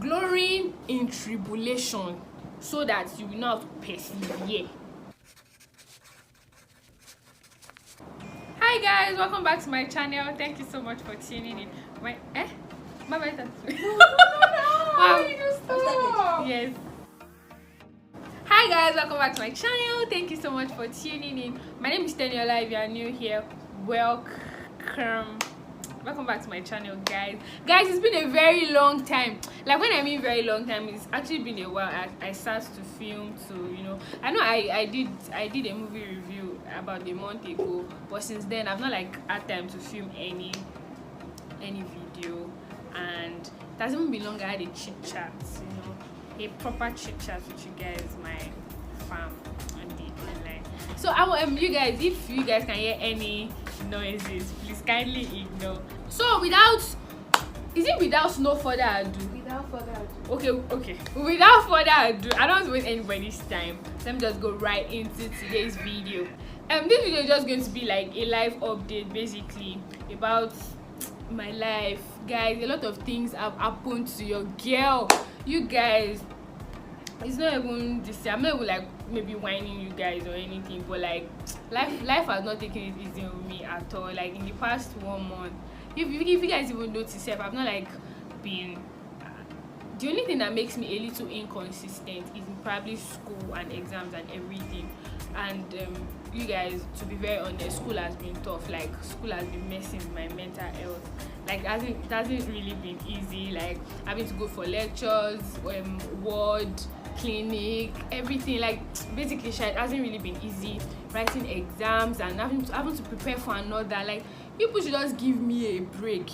glorying in tribulation, so that you will not persevere. Hi guys, welcome back to my channel. Thank you so much for tuning in. Yes. Hi guys, welcome back to my channel. Thank you so much for tuning in. My name is Teniola. If you are new here, welcome back to my channel, guys. It's been a very long time. Like, when I mean very long time, it's actually been a while. I started to film, I know I did a movie review about a month ago, but since then I've not had time to film any video, and it hasn't even been long I had a chit-chat, a proper chit-chat with you guys, my fam, on the online. So you guys, if you guys can hear any noises, please kindly ignore. So without no further ado, okay, without further ado, I don't want to waste anybody's time. Let me just go right into today's video. This video is just going to be like a life update, basically, about my life, guys. A lot of things have happened to your girl, you guys. It's not even this. I'm not even maybe whining you guys or anything, but life has not taken it easy on me at all. Like, in the past 1 month, if you guys even notice, I've not been. The only thing that makes me a little inconsistent is probably school and exams and everything. And you guys, to be very honest, school has been tough. Like, school has been messing with my mental health. Like, it hasn't really been easy. Like, having to go for lectures, ward, clinic, everything. Like, basically, it hasn't really been easy. Writing exams and having to prepare for another. Like, people should just give me a break.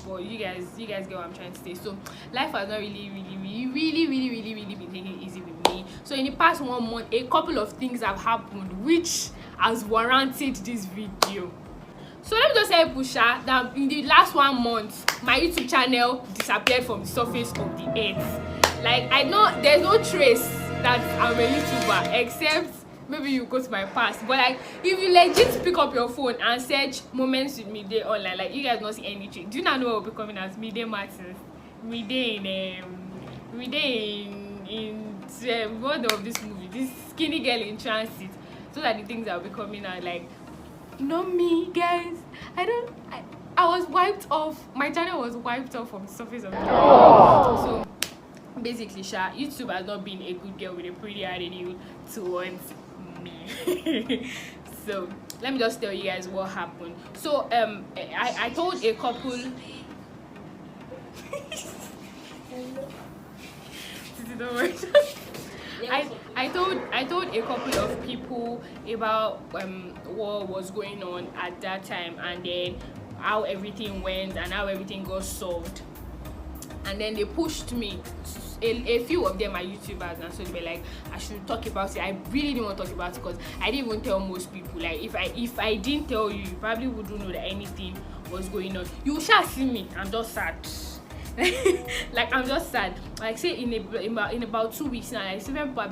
But you guys get what I'm trying to say. So life has not really been taking it easy with me. So in the past 1 month, a couple of things have happened which has warranted this video. So let me just say, Pusha, that in the last 1 month, my YouTube channel disappeared from the surface of the earth. Like, I know there's no trace that I'm a YouTuber, except maybe you go to my past. But like, if you legit pick up your phone and search moments with Mide online, like, you guys not see any trick. Do you not know what will be coming as Mide Martins? Mide in one of this movie, this skinny girl in transit. Those are the things that will be coming out. Like, not me, guys. I was wiped off. My channel was wiped off from the surface of the earth. So basically, YouTube has not been a good girl with a pretty attitude towards me. So let me just tell you guys what happened. So I told a couple I told a couple of people about what was going on at that time, and then how everything went and how everything got solved. And then they pushed me. A few of them are YouTubers, and so they were like, I should talk about it. I really didn't want to talk about it because I didn't even tell most people. Like, if I didn't tell you, you probably wouldn't know that anything was going on. You shall see me. I'm just sad. Like, I'm just sad. Like, say in about 2 weeks now, like, different people have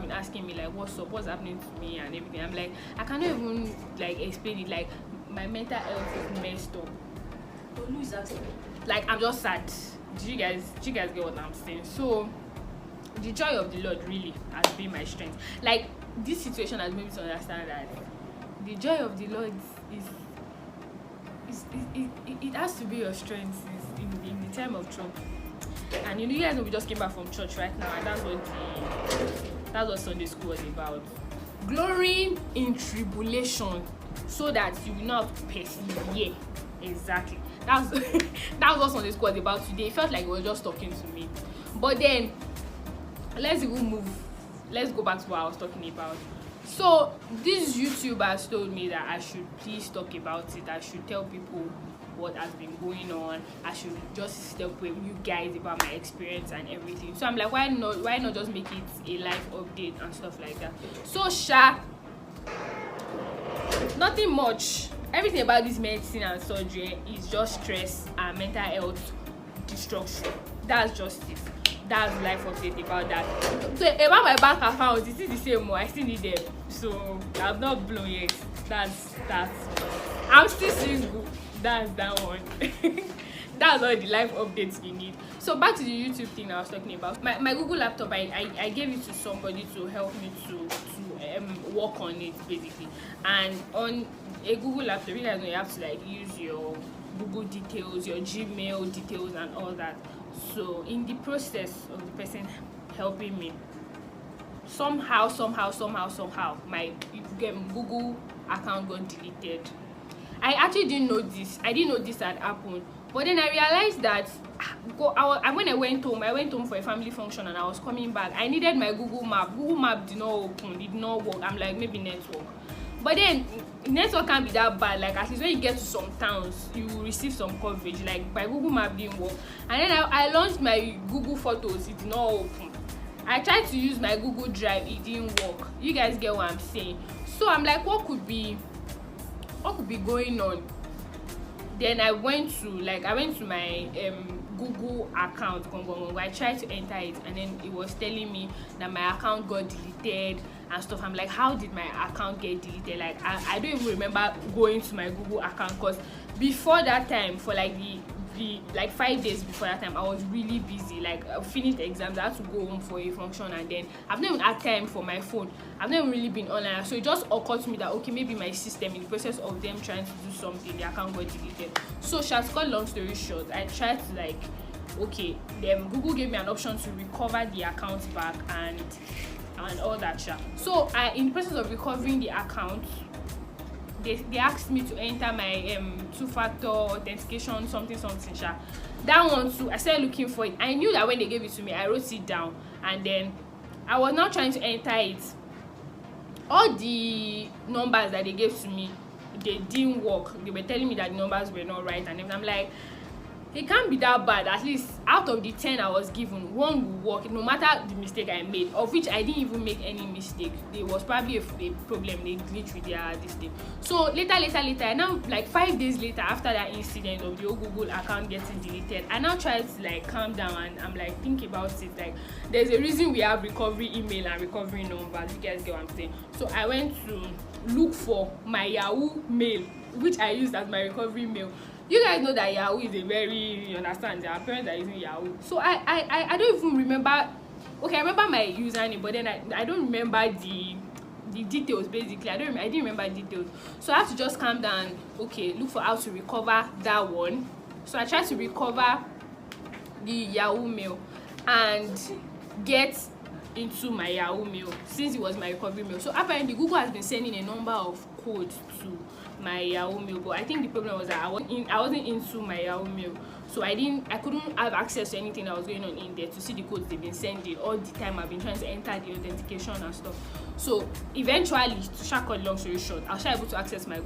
been asking me, like, what's up, what's happening to me and everything. I'm like, I cannot even explain it. Like, my mental health is messed up. Like, I'm just sad. Do you guys get what I'm saying? So the joy of the Lord really has been my strength. Like, this situation has made me to understand that the joy of the Lord it has to be your strength in the time of trouble. And you guys know we just came back from church right now, and that's what Sunday school was about. Glorying in tribulation, so that you will not persevere. Exactly. That's what Sunday school was about today. It felt like it was just talking to me. But then let's go back to what I was talking about. So these YouTubers told me that I should please talk about it. I should tell people what has been going on. I should just tell with you guys about my experience and everything. So I'm like, why not just make it a life update and stuff like that. So nothing much. Everything about this medicine and surgery is just stress and mental health destruction. That's just it. That's life update about that. So about my bank account, it is the same. I still need them. So I'm not blown yet. That's I'm still single. That's that one. that's all the life updates you need. So back to the YouTube thing I was talking about. My Google laptop, I gave it to somebody to help me to work on it basically. And on a Google laptop, you guys know you have to like use your Google details, your Gmail details and all that. So in the process of the person helping me, somehow my Google account got deleted. I actually didn't know this. I didn't know this had happened. But then I realized that when I went home for a family function and I was coming back, I needed my Google Map. Google Map did not open, did not work. I'm like, maybe network. But then network can't be that bad. Like at least when you get to some towns, you will receive some coverage. Like my Google Map didn't work. And then I launched my Google Photos, it did not open. I tried to use my Google Drive, it didn't work. You guys get what I'm saying? So I'm like, what could be going on? Then I went to my Google account. I tried to enter it, and then it was telling me that my account got deleted and stuff. I'm like, how did my account get deleted? Like I don't even remember going to my Google account, because before that time, for like the 5 days before that time, I was really busy. Like I finished the exams, I had to go home for a function, and then I've not even had time for my phone. I've not even really been online. So it just occurred to me that okay, maybe my system, in the process of them trying to do something, the account got deleted. So to cut long story short, I tried to Google gave me an option to recover the account back and all that shit. So in the process of recovering the account, they asked me to enter my two-factor authentication something sha. That one too, I started looking for it. I knew that when they gave it to me, I wrote it down, and then I was now trying to enter it. All the numbers that they gave to me, they didn't work. They were telling me that the numbers were not right, and then I'm like, it can't be that bad. At least out of the 10 I was given, one will work, no matter the mistake I made, of which I didn't even make any mistake. There was probably a problem, they glitch with their this thing. So later, now like 5 days later, after that incident of the old Google account getting deleted, I now tried to like calm down, and I'm like think about it. Like there's a reason we have recovery email and recovery numbers. You guys get what I'm saying? So I went to look for my Yahoo mail, which I used as my recovery mail. You guys know that Yahoo is a very, you understand, their parents are using Yahoo. So I don't even remember. Okay, I remember my username, but then I don't remember the details basically. I didn't remember details. So I have to just calm down. Okay, look for how to recover that one. So I tried to recover the Yahoo mail and get into my Yahoo mail, since it was my recovery mail. So apparently Google has been sending a number of codes to my Yahoo mail, but I think the problem was that I wasn't into my Yahoo mail, so I couldn't have access to anything that was going on in there to see the codes they've been sending. All the time I've been trying to enter the authentication and stuff. So eventually, to cut long story short, I was able to access my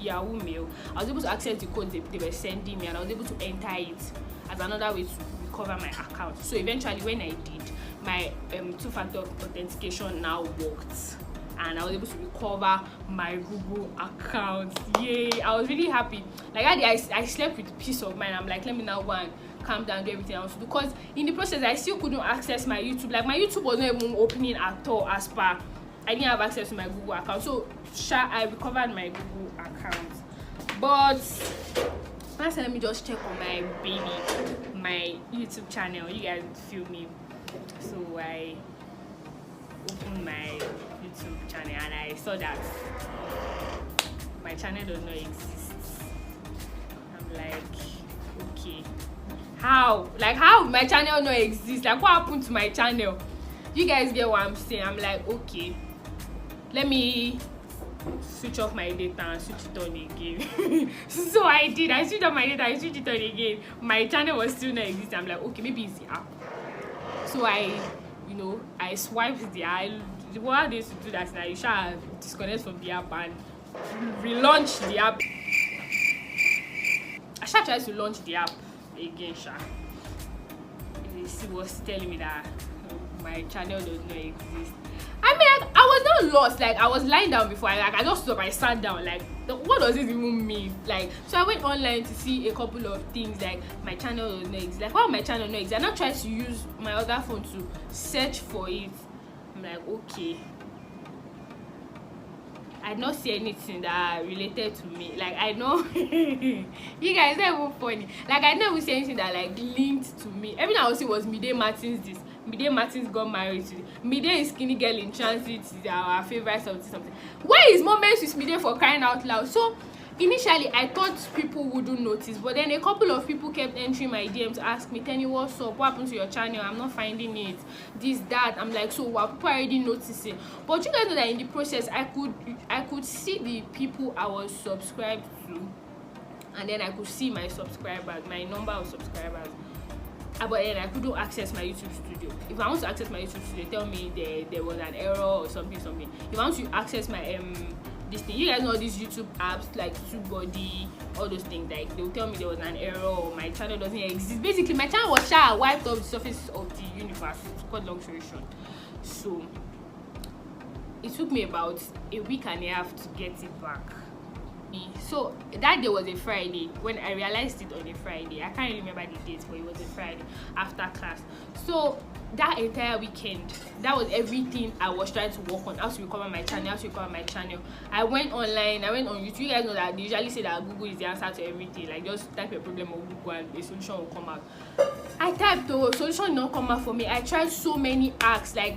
Yahoo mail. I was able to access the codes they were sending me, and I was able to enter it as another way to recover my account. So eventually, when I did, my two-factor authentication now worked, and I was able to recover my Google account. Yay! I was really happy. Like I slept with peace of mind. I'm like, let me now go and calm down, do everything else, because in the process I still couldn't access my YouTube. Like my YouTube was not even opening at all, as per I didn't have access to my Google account. So I recovered my Google account. But first, let me just check on my YouTube channel. You guys feel me? So I opened my YouTube channel and I saw that my channel does not exist. I'm like, okay, how my channel not exist? Like what happened to my channel? You guys get what I'm saying? I'm like, okay, let me switch off my data and switch it on again. So I did. I switched off my data, I switched it on again. My channel was still not existing. I'm like, okay, maybe it's the app. So I swiped the app. What they used to do that now, you shall disconnect from the app and relaunch the app. I shall try to launch the app again. She was telling me that my channel does not exist. I mean, I was not lost. Like I was lying down before. I just stopped. I sat down. Like, what does this even mean? Like, so I went online to see a couple of things. Like my channel does not exist. Like, why my channel not exist? I now tried to use my other phone to search for it. I'm like, okay. I did not see anything that related to me. Like, I know you guys, not even funny. Like, I never see anything that like linked to me. Everything I was seeing was Mide Martins this. Mide Martins got married to Mide is Skinny Girl in Transit is our favorite something. Where is Moments with Mide, for crying out loud? So initially I thought people wouldn't notice, but then a couple of people kept entering my DM to ask me, Tenny, what's up? What happened to your channel? I'm not finding it. This, that. I'm like, so what? People already noticing. But you guys know that in the process, I could see the people I was subscribed to, and then I could see my subscribers, my number of subscribers. But then I couldn't access my YouTube studio. If I want to access my YouTube studio, tell me there was an error or something. If I want to access my this thing, you guys know these YouTube apps like TubeBuddy, all those things, like they'll tell me there was an error or my channel doesn't exist. Basically, my channel was wiped off the surface of the universe. It's called long story short. So it took me about a week and a half to get it back. So that day was a Friday. When I realized it on a Friday, I can't remember the date, but it was a Friday after class. So that entire weekend, that was everything I was trying to work on. How to recover my channel, I went online, I went on YouTube. You guys know that they usually say that Google is the answer to everything. Like, just type a problem on Google and a solution will come out. I typed, the solution did not come out for me. I tried so many hacks, like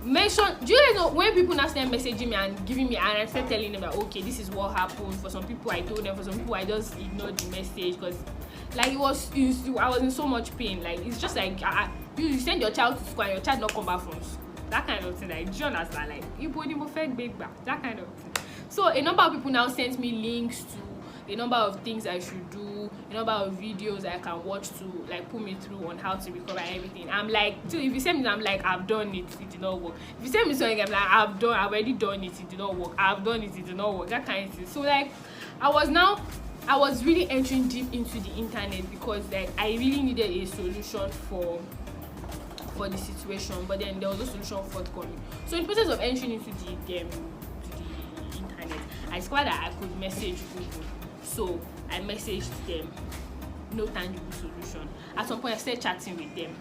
mention. Do you guys know when people now start messaging me and giving me, and I start telling them that okay, this is what happened. For some people I told them, for some people I just ignored the message, because like I was in so much pain. Like, it's just like you send your child to school and your child not come back from school, that kind of thing. Like, do you understand? Like, you put him fed big back, that kind of thing. So a number of people now sent me links to a number of things I should do, a number of videos I can watch to like put me through on how to recover everything. I'm like, so if you send me, I'm like, I've done it, it did not work. If you send me something, I'm like, I've already done it, it did not work. I've done it, it did not work. That kind of thing. So like, I was really entering deep into the internet because like I really needed a solution for the situation, but then there was no solution forthcoming. So in the process of entering into the internet, I discovered that I could message Google. So I messaged them, no tangible solution. At some point I started chatting with them.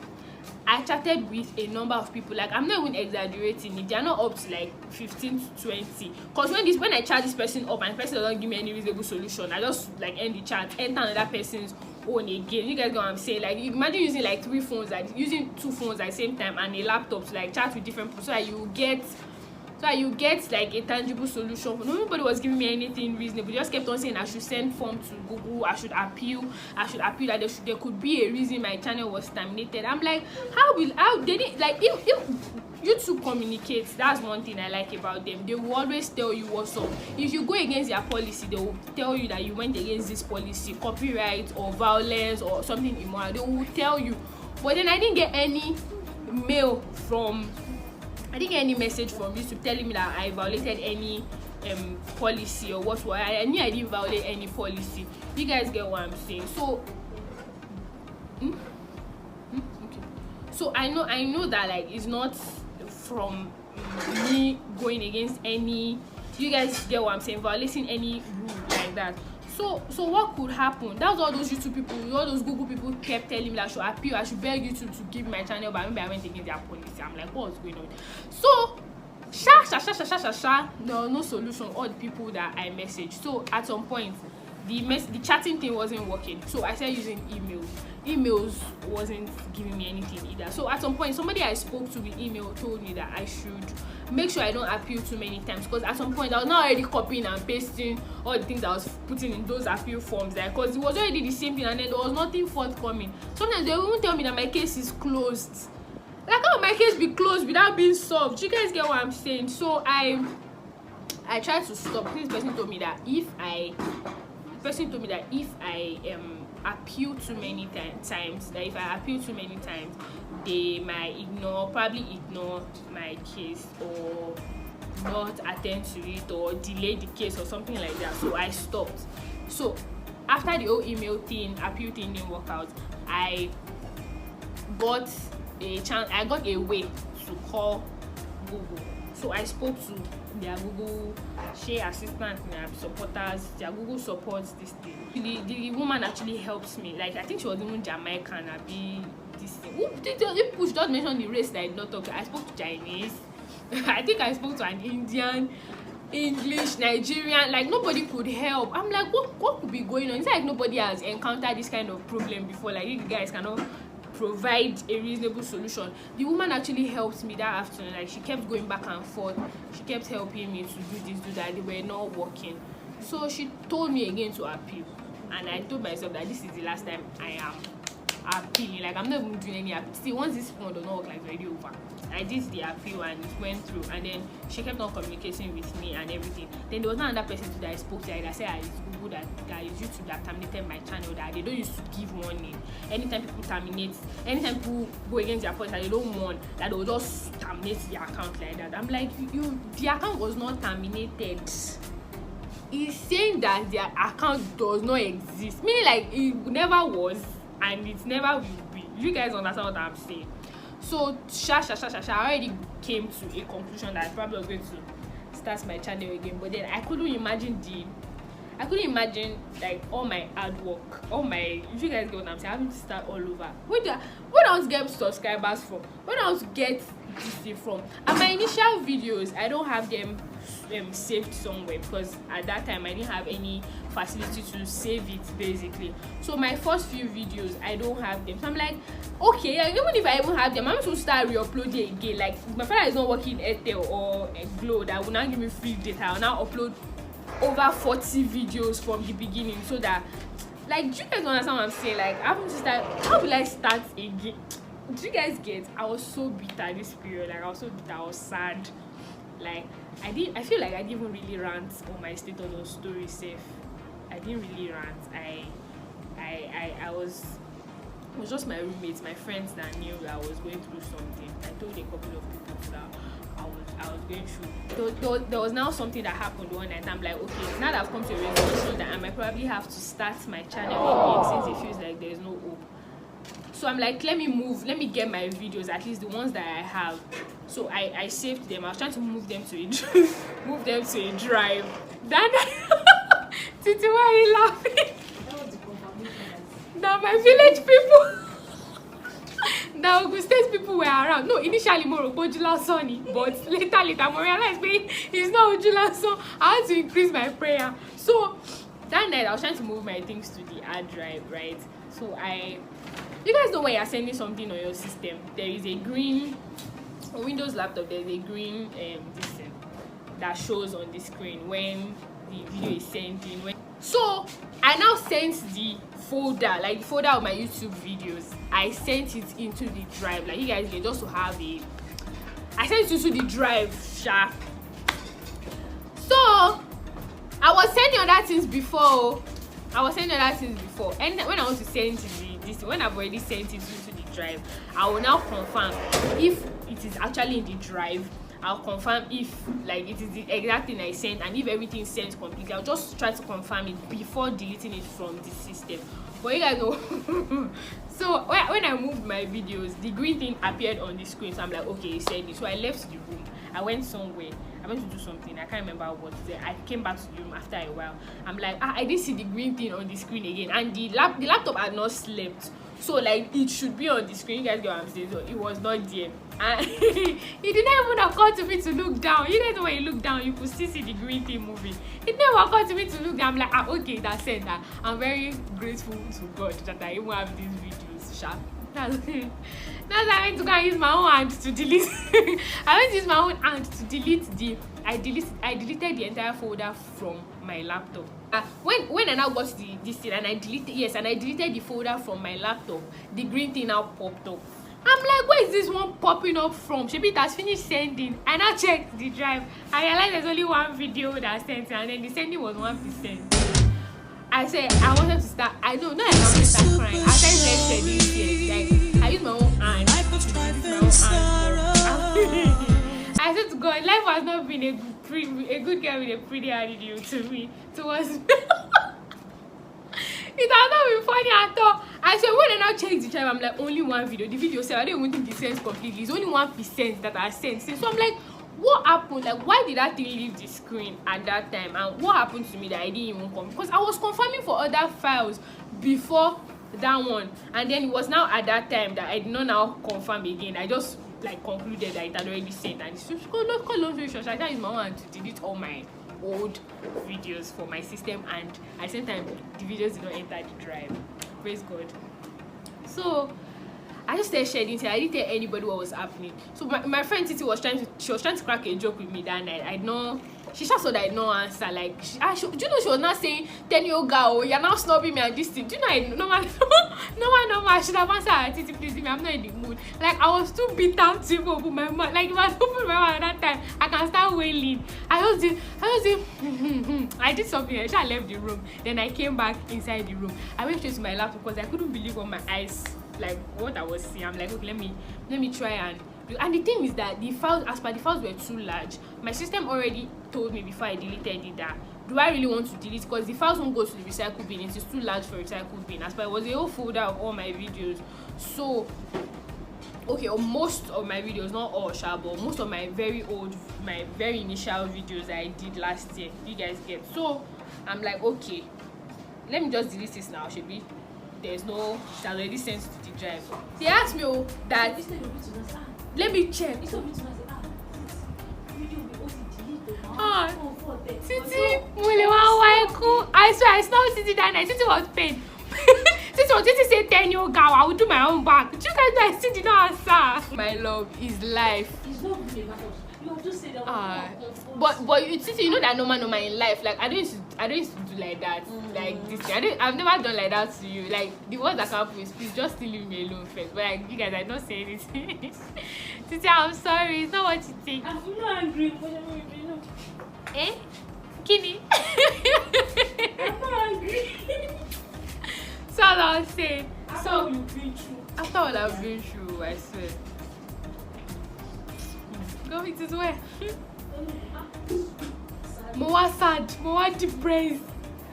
I chatted with a number of people. Like, I'm not even exaggerating it, they are not up to like 15 to 20. Because when I chat this person up and the person doesn't give me any reasonable solution, I just like end the chat, enter another person's own again. You guys know what I'm saying? Like, you imagine using like 3 phones, like using 2 phones at the same time and a laptop to like chat with different people, so that you get like a tangible solution. Nobody was giving me anything reasonable. They just kept on saying I should send form to Google, I should appeal that there could be a reason my channel was terminated. I'm like, how they didn't, like, if YouTube communicates, that's one thing I like about them. They will always tell you what's up. If you go against their policy, they will tell you that you went against this policy, copyright or violence or something immoral. They will tell you. But then I didn't get any message from YouTube telling me that I violated any policy or what. I knew I didn't violate any policy. You guys get what I'm saying? So okay. So I know that like it's not from me going against any, you guys get what I'm saying, violating any rule like that. So what could happen? That's all those YouTube people, all those Google people kept telling me that I should appeal, I should beg YouTube to give my channel, but maybe I went against their policy. I'm like, what's going on? So there was no solution. All the people that I messaged. So at some point, the chatting thing wasn't working. So I started using emails. Emails wasn't giving me anything either. So at some point, somebody I spoke to with email told me that I should make sure I don't appeal too many times, because at some point I was not already copying and pasting all the things I was putting in those appeal forms, like, because it was already the same thing and then there was nothing forthcoming. Sometimes they won't tell me that my case is closed. Like, how will my case be closed without being solved? You guys get what I'm saying? So I tried to stop. This person told me that if I appeal too many times, they might probably ignore my case or not attend to it or delay the case or something like that. So I stopped. So after the whole email thing, appeal thing didn't work out, I got a way to call Google. So I spoke to their Google share assistant, their supporters, their Google supports this thing. The woman actually helps me. Like, I think she was even Jamaican, this thing. She just mentioned the race that I did not talk to. I spoke to Chinese. I think I spoke to an Indian. English, Nigerian, like nobody could help. I'm like, what could be going on? It's like nobody has encountered this kind of problem before. Like, you guys cannot provide a reasonable solution. The woman actually helped me that afternoon. Like, she kept going back and forth. She kept helping me to do this, do that. They were not working. So she told me again to appeal. And I told myself that this is the last time I am appealing. Like, I'm not even doing any appeal. See, once this phone does not work, like, it's already over. I did the appeal and it went through, and then she kept on communicating with me and everything. Then there was another person that I spoke to that said it's Google that is YouTube that terminated my channel, that they don't used to give warning. Anytime people go against their policy, they don't warn, that they will just terminate the account like that. I'm like, the account was not terminated. He's saying that their account does not exist, meaning like it never was and it never will be. You guys understand what I'm saying? So I already came to a conclusion that I probably was going to start my channel again, but then I couldn't imagine like all my hard work, if you guys get what I'm saying, having to start all over. Where do I want to get subscribers from? Where do I want to get this from? And my initial videos, I don't have them saved somewhere because at that time I didn't have any facility to save it basically. So my first few videos, I don't have them. So I'm like, okay, even if I even have them, I'm going to start re-uploading again. Like, my father is not working Airtel or Glow that will now give me free data. I will now upload over 40 videos from the beginning, so that, like, do you guys understand what I'm saying? Like, I have to start. How will I start again? Do you guys get? I was so bitter this period. Like, I was so bitter. I was sad. Like, I feel like I didn't even really rant on my status or story safe. I didn't really rant. It was just my roommates, my friends that knew I was going through something. I told a couple of people that I was going through. There was now something that happened one night. I'm like, okay, now that I've come to a resolution that I might probably have to start my channel again, since it feels like there's no hope. So I'm like, let me get my videos, at least the ones that I have. So I saved them. I was trying to move them to a drive. Then Titi, why are you laughing? Now my village people, now Ogun State people were around. No, initially more Ojula Sonny, but later I realized it's not Ojula Son. I had to increase my prayer. So that night I was trying to move my things to the hard drive, right? So you guys know when you're sending something on your system, there is a green, on Windows laptop, there's a green this thing that shows on the screen when the video is sent in. So I now sent the folder, like the folder of my YouTube videos, I sent it into the drive. Like, you guys get just to have I sent it into the drive, sha. So I was sending other things before. And when I want to send this, when I've already sent it into the drive, I will now confirm if it is actually in the drive. I'll confirm if, like, it is the exact thing I sent, and if everything is sent completely, I'll just try to confirm it before deleting it from the system. But you guys know. So when I moved my videos, the green thing appeared on the screen. So I'm like, okay, it said it. So I left the room. I went somewhere. I went to do something. I can't remember what. I came back to the room after a while. I'm like, I didn't see the green thing on the screen again, and the laptop had not slept. So, like, it should be on the screen. You guys get what I'm saying? So it was not there. And it did not even occur to me to look down. You guys know when you look down, you could still see the green thing moving. It never occurred to me to look down. I'm like, okay, that's it. I'm very grateful to God that I even have these videos, sharp. That's I went to go and use my own hand to delete. I went to use my own hand to delete I deleted the entire folder from my laptop. When I now got this thing and I deleted the folder from my laptop, the green thing now popped up. I'm like, where is this one popping up from? Shebi, it has finished sending. I now checked the drive. I realized there's only one video that sent, and then the sending was 1%. I said I wanted to start. I don't know. I wanted to start crying. I started sending like I used my own hand. I said to God, life has not been a good girl with a pretty attitude to me. Towards me. It has not been funny at all. I said, when I now check the drive, I'm like, only one video. The video said I don't even think it sends completely. It's only 1% that I sent. So I'm like, what happened? Like, why did that thing leave the screen at that time? And what happened to me that I didn't even come? Because I was confirming for other files before that one, and then it was now at that time that I did not now confirm again. I just like concluded that it had already sent, and it's just I can't use my hand to delete all my old videos for my system, and at the same time the videos did not enter the drive. Praise God. So I just started shedding tears. I didn't tell anybody what was happening. So my friend Titi was trying to crack a joke with me that night. I know she just saw that I no answer. Like do you know she was not saying 10-year-old girl, you're now snubbing me and this thing. Do you know I normal I should have answered Titi, please leave me, I'm not in the mood. Like I was too beat out to even open my mouth. Like if I open my mouth at that time, I can start wailing. I did something. I left the room. Then I came back inside the room. I went straight to my laptop because I couldn't believe what my eyes, like what I was seeing. I'm like, okay, let me try and the thing is that the files, as per the files, were too large. My system already told me before I deleted it that do I really want to delete, because the files won't go to the recycle bin. It is too large for recycle bin. As per it was a whole folder of all my videos. So okay, or most of my videos, not all, but most of my very initial videos I did last year, you guys get. So I'm like, okay, let me just delete this now, should be. There's no, it's already sent to the drive. They asked me that, let me check. Titi, I swear I saw Titi that night. Titi was paid. Titi said 10-year-old girl, I will do my own back. Do you guys know I still did not answer? My love is life. It's not really matter. You have just said that. But Titi, you know that normal in life. Like I don't used to do like that. Like this thing. I've never done like that to you. Like the words that come up with, please just still leave me alone first. But like you guys, I don't say anything. Titi, I'm sorry. It's not what you think. I'm not angry. Eh? Kitty? I'm not angry. So I was saying. After all you've been through. After all I've been through, I swear. Go, it is where. More sad, more depressed.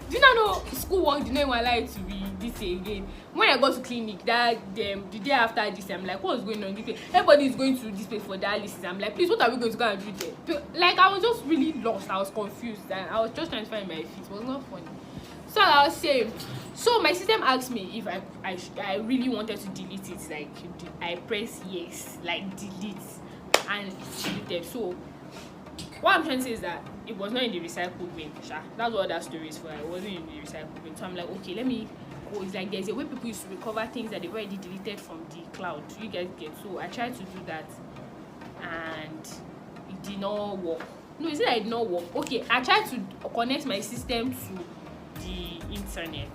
Do you not know school work did not even allow it to be this again? When I go to clinic the day after this, I'm like, what's going on this place? Everybody is going to this place for dialysis. I'm like, please, what are we going to go and do there? Like I was just really lost. I was confused and I was just trying to find my feet. It was not funny. So I was saying, so my system asked me if I really wanted to delete it. Like I press yes, like delete, and it's deleted. So what I'm trying to say is that it was not in the recycle bin. That's what that story is for. It wasn't in the recycle bin. So I'm like, okay, let me go. It's like there's a way people used to recover things that they've already deleted from the cloud. You guys get. So I tried to do that and it did not work. No, is it that it did not work? Okay, I tried to connect my system to the internet.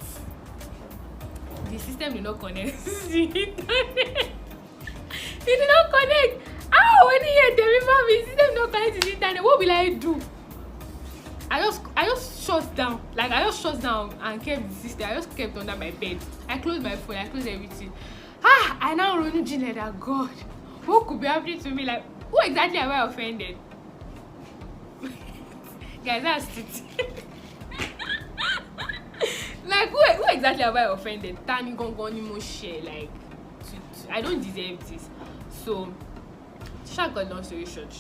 The system did not connect to the internet. It did not connect. When you remember me, system did not connect to the internet. What will I do? I just shut down. Like I just shut down and kept the system. I just kept under my bed. I closed my phone. I closed everything. I now run to Gina that God, what could be happening to me? Like who exactly am I offended? Guys, that's it. Like who exactly have I offended? Tani Gongoni Moshe, like I don't deserve this. So got long story short,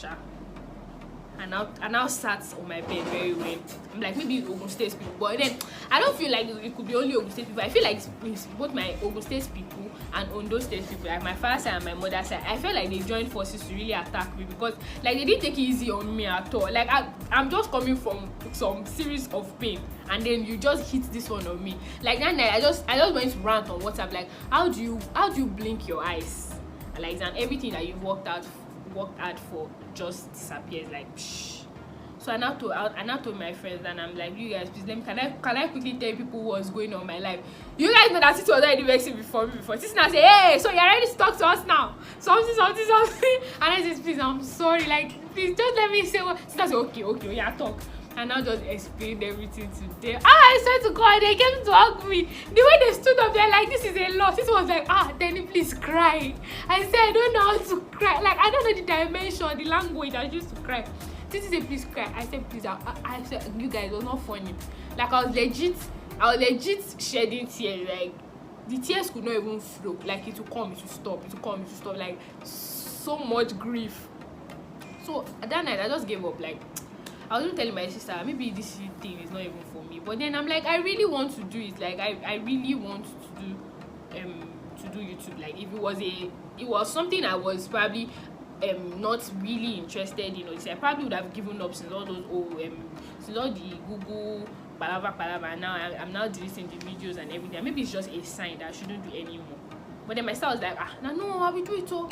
I now sat on my bed very well. I'm like, maybe Ogun State people, but then I don't feel like it could be only Ogun State people. I feel like it's both my Ogun State people and Ondo State people, like my father's side and my mother's side. I felt like they joined forces to really attack me because like they didn't take it easy on me at all. Like I'm just coming from some series of pain and then you just hit this one on me. Like that night I just went to rant on WhatsApp like how do you blink your eyes? Like and everything that you've worked hard for just disappears like psh. So I now told my friends and I'm like, you guys please can I quickly tell people what's going on in my life? You guys know that Titi was already vexing before Titi now say, hey, so you're ready to talk to us now? Something. And I said, please, I'm sorry, like please just let me say what. Titi said, okay, yeah, talk. And I just explained everything to them. I swear to God, they came to hug me. The way they stood up there, like, this is a lot. This was like, Danny, please cry. I said, I don't know how to cry. Like, I don't know the dimension, the language I used to cry. Titi said, please cry. I said, please. I said, you guys, it was not funny. Like, I was legit shedding tears. Like, the tears could not even flow. Like, it would come, it would stop. Like, so much grief. So, that night, I just gave up. Like, I was even telling my sister, maybe this thing is not even for me. But then I'm like, I really want to do it. Like, I really want to do YouTube. Like, if it was something I was probably not really interested in this, I probably would have given up since all those since all the Google palava, and now I'm now deleting the videos and everything. And maybe it's just a sign that I shouldn't do anymore. But then my sister was like, no, I will do it all.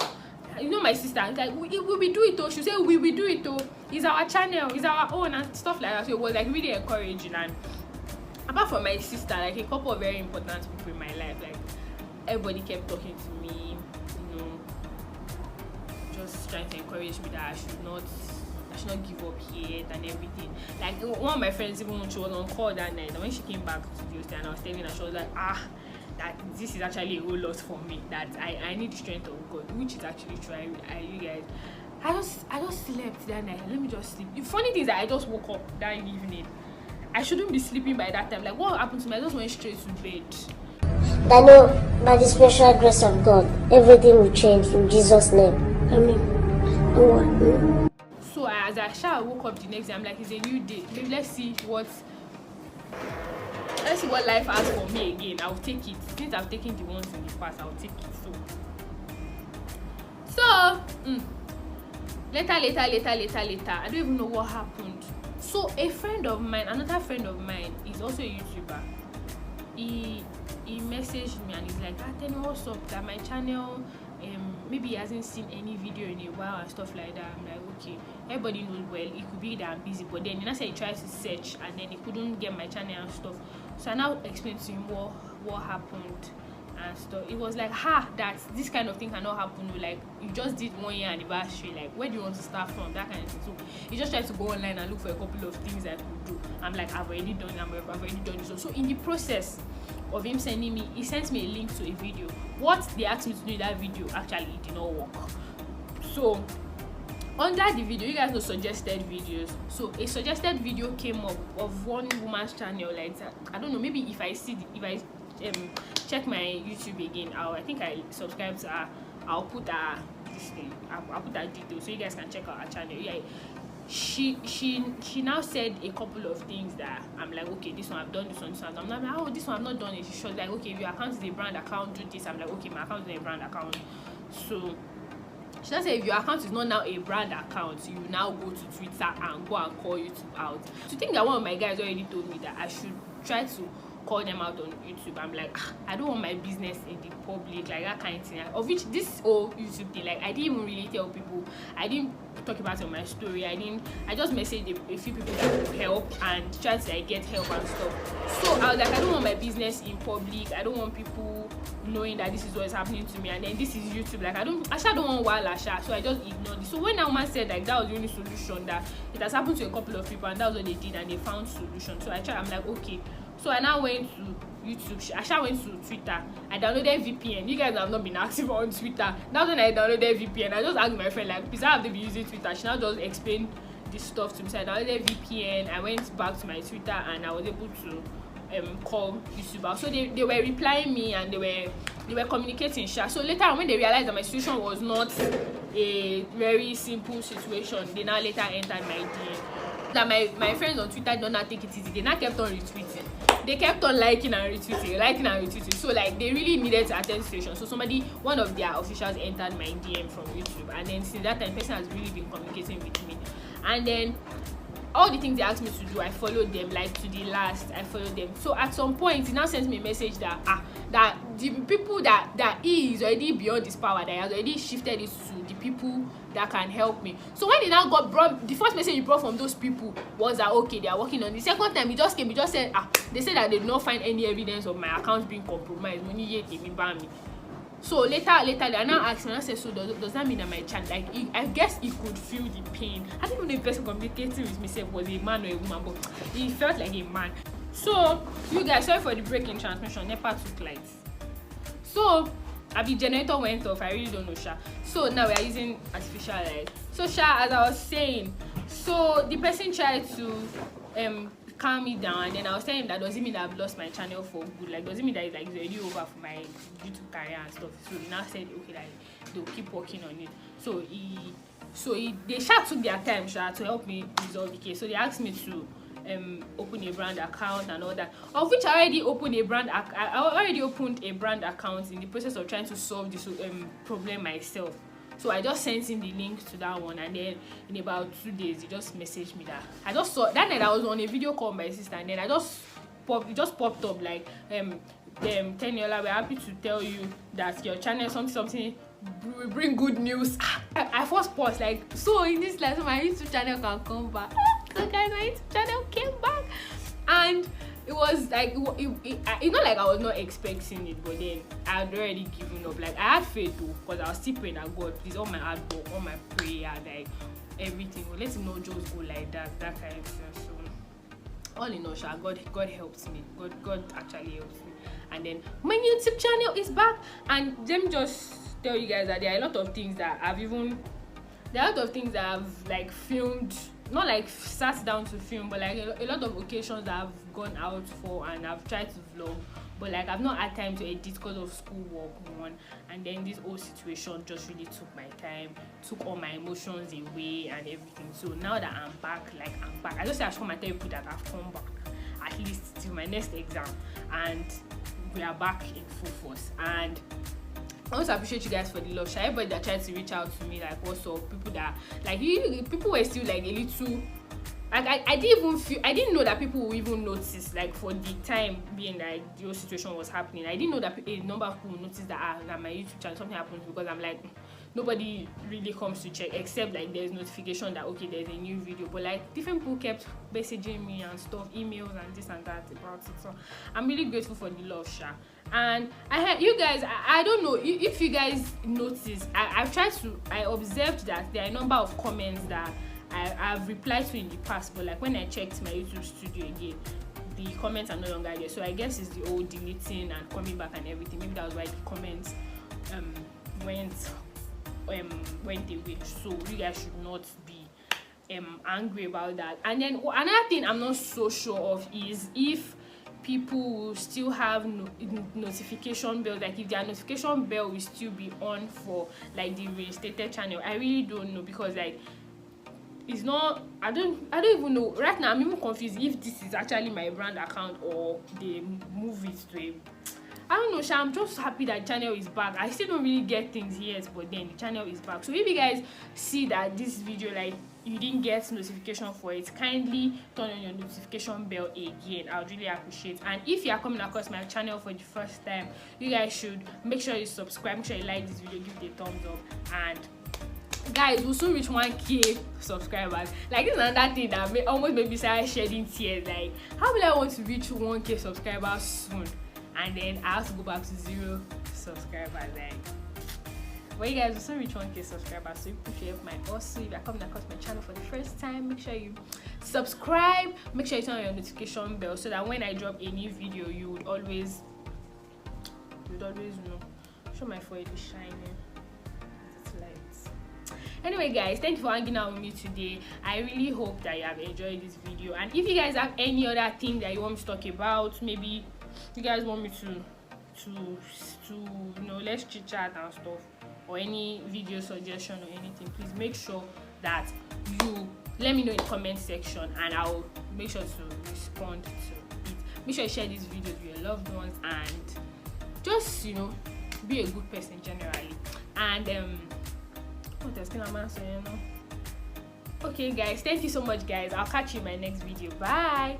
You know, my sister is like, we will do it all. She said, we will do it all. It's our channel, it's our own, and stuff like that. So it was like really encouraging. And apart from my sister, like a couple of very important people in my life, like everybody kept talking to me, you know, just trying to encourage me that I should not give up yet and everything. Like one of my friends, even when she was on call that night, and when she came back to the hostel and I was telling her, she was like, that this is actually a whole lot for me, that I need the strength of God, which is actually true. You guys, I just slept that night. Let me just sleep. The funny thing is that I just woke up that evening. I shouldn't be sleeping by that time. Like, what happened to me? I just went straight to bed. I know by the special grace of God, everything will change in Jesus' name. Amen. So as I woke up the next day, I'm like, it's a new day. Maybe let's see what life has for me again. I'll take it. Since I've taken the ones in the past, I'll take it. So later, I don't even know what happened. So a friend of mine, another friend of mine, is also a YouTuber. He messaged me and he's like, tell me what's up, that my channel, maybe he hasn't seen any video in a while and stuff like that. I'm like, okay, everybody knows, well, it could be that I'm busy, but then I said he tried to search and then he couldn't get my channel and stuff. So I now explained to him what happened and stuff. It was like, that this kind of thing cannot happen. Like, you just did 1 year anniversary, like, where do you want to start from? That kind of thing. So he just tried to go online and look for a couple of things I could do. I'm like, I've already done this. So in the process of him sending me, he sent me a link to a video. What they asked me to do in that video, actually it did not work. So under the video, you guys know suggested videos. So a suggested video came up of one woman's channel, like I don't know, maybe if I check my YouTube again, I think I subscribe to her, I'll put her this thing, I'll put her details so you guys can check out her channel. Yeah, she now said a couple of things that I'm like, okay, this one I've done, this one. I'm like, this one I've not done it. She was like, okay, if your account is a brand account, do this. I'm like, okay, my account is a brand account. So she now said, if your account is not now a brand account, you now go to Twitter and go and call YouTube out. So I think that one of my guys already told me that I should try to call them out on YouTube. I'm like, I don't want my business in the public, like that kind of thing. Of which this whole YouTube thing, like I didn't even really tell people. I didn't talk about it on my story. I just messaged a few people that could help and tried to like get help and stuff. So I was like, I don't want my business in public. I don't want people knowing that this is what is happening to me, and then this is YouTube. Like I don't want wild Asha, so I just ignored it. So when that woman said like that was the only solution, that it has happened to a couple of people and that was what they did and they found solution. So I'm like, okay. So I now went to YouTube. I went to Twitter. I downloaded VPN. You guys have not been active on Twitter. Now when I downloaded VPN, I just asked my friend like, please, I have to be using Twitter. She now just explained this stuff to me. So I downloaded VPN. I went back to my Twitter and I was able to call YouTuber. So they were replying me and they were communicating. So later on, when they realized that my situation was not a very simple situation, they now later entered my DM. That my friends on Twitter don't not take it easy. They now kept on retweeting. They kept on liking and retweeting. So like they really needed to attend situation. So one of their officials entered my DM from YouTube, and then since that time, person has really been communicating with me. And then all the things they asked me to do, I followed them, like to the last. I followed them. So at some point, he now sends me a message that that the people that he is already beyond this power, that he has already shifted it to the people that can help me. So when he now brought the first message he brought from those people was that okay, they are working on it. The second time he just said they said that they did not find any evidence of my account being compromised. Money yet they ban me. So later they now asked me, and I said, so does that mean that my child, like I guess he could feel the pain. I don't even know if the person communicating with myself was a man or a woman, but he felt like a man. So you guys, sorry for the break in transmission. NEPA took lights. So the generator went off. I really don't know, Sha. So now we are using artificial light. So Sha, as I was saying, so the person tried to calm me down, and then I was telling him that doesn't mean that I've lost my channel for good. Like doesn't mean that it's already over for my YouTube career and stuff. So he now said okay, like they'll keep working on it. So they took their time to help me resolve the case. So they asked me to open a brand account and all that, of which I already opened a brand account in the process of trying to solve this problem myself. So I just sent him the link to that one, and then in about 2 days he just messaged me that I just saw that night I was on a video call with my sister, and then it just popped up like Teniola, we're happy to tell you that your channel something will bring good news. I first paused like, so in this life, so my YouTube channel can come back. So guys, my YouTube channel came back, and it was like it's not like I was not expecting it, but then I had already given up. Like I had faith though, because I was still praying that God, please, all my hard work, all my prayer, like everything, well, let him not just go like that kind of thing. So all in all, God helped me. God actually helped me. And then my YouTube channel is back, and let me just tell you guys that there are a lot of things that I've like filmed, not like sat down to film, but like a lot of occasions that I've gone out for and I've tried to vlog, but like I've not had time to edit because of schoolwork one, and then this whole situation just really took my time, took all my emotions away and everything. So now that I'm back, I just say I should come and tell people that I've come back at least till my next exam, and we are back in full force. And I want to appreciate you guys for the love. Everybody that tried to reach out to me, like what's up, people that like people were still like a little like I didn't know that people would even notice, like for the time being like the whole situation was happening. I didn't know that a number of people noticed that my YouTube channel something happens, because I'm like, nobody really comes to check except like there's notification that okay, there's a new video, but like different people kept messaging me and stuff, emails and this and that about it. So I'm really grateful for the love, Sha. And I heard you guys, I don't know if you guys notice, I observed that there are a number of comments that I've replied to in the past, but like when I checked my YouTube studio again, the comments are no longer there. So I guess it's the old deleting and coming back and everything. Maybe that was why the comments went away. So you guys should not be angry about that. And then another thing I'm not so sure of is if people will still have notification bell, like if their notification bell will still be on for like the reinstated channel. I really don't know, because like it's not, I don't even know right now. I'm even confused if this is actually my brand account or they move it to a, I don't know, Sha. I'm just happy that channel is back. I still don't really get things yet, but then the channel is back. So if you guys see that this video like you didn't get notification for it, kindly turn on your notification bell again. I would really appreciate it. And if you are coming across my channel for the first time, you guys should make sure you subscribe, make sure you like this video, give it a thumbs up, and guys, we'll soon reach 1K subscribers. Like this is another thing that almost made me start shedding tears. Like, how will I want to reach 1K subscribers soon, and then I have to go back to 0 subscribers? Like, well, you guys will soon reach 1K subscribers, so if you help my hustle, if you're coming across my channel for the first time, make sure you subscribe, make sure you turn on your notification bell, so that when I drop a new video, you would always know. Show my forehead is shining. It's light. Anyway guys, thank you for hanging out with me today. I really hope that you have enjoyed this video, and if you guys have any other thing that you want me to talk about, maybe you guys want me to you know, let's chit chat and stuff, or any video suggestion or anything, please make sure that you let me know in the comment section, and I'll make sure to respond to it. Make sure you share this video with your loved ones, and just, you know, be a good person generally. And what else can I say, you know? Okay guys, thank you so much guys. I'll catch you in my next video. Bye.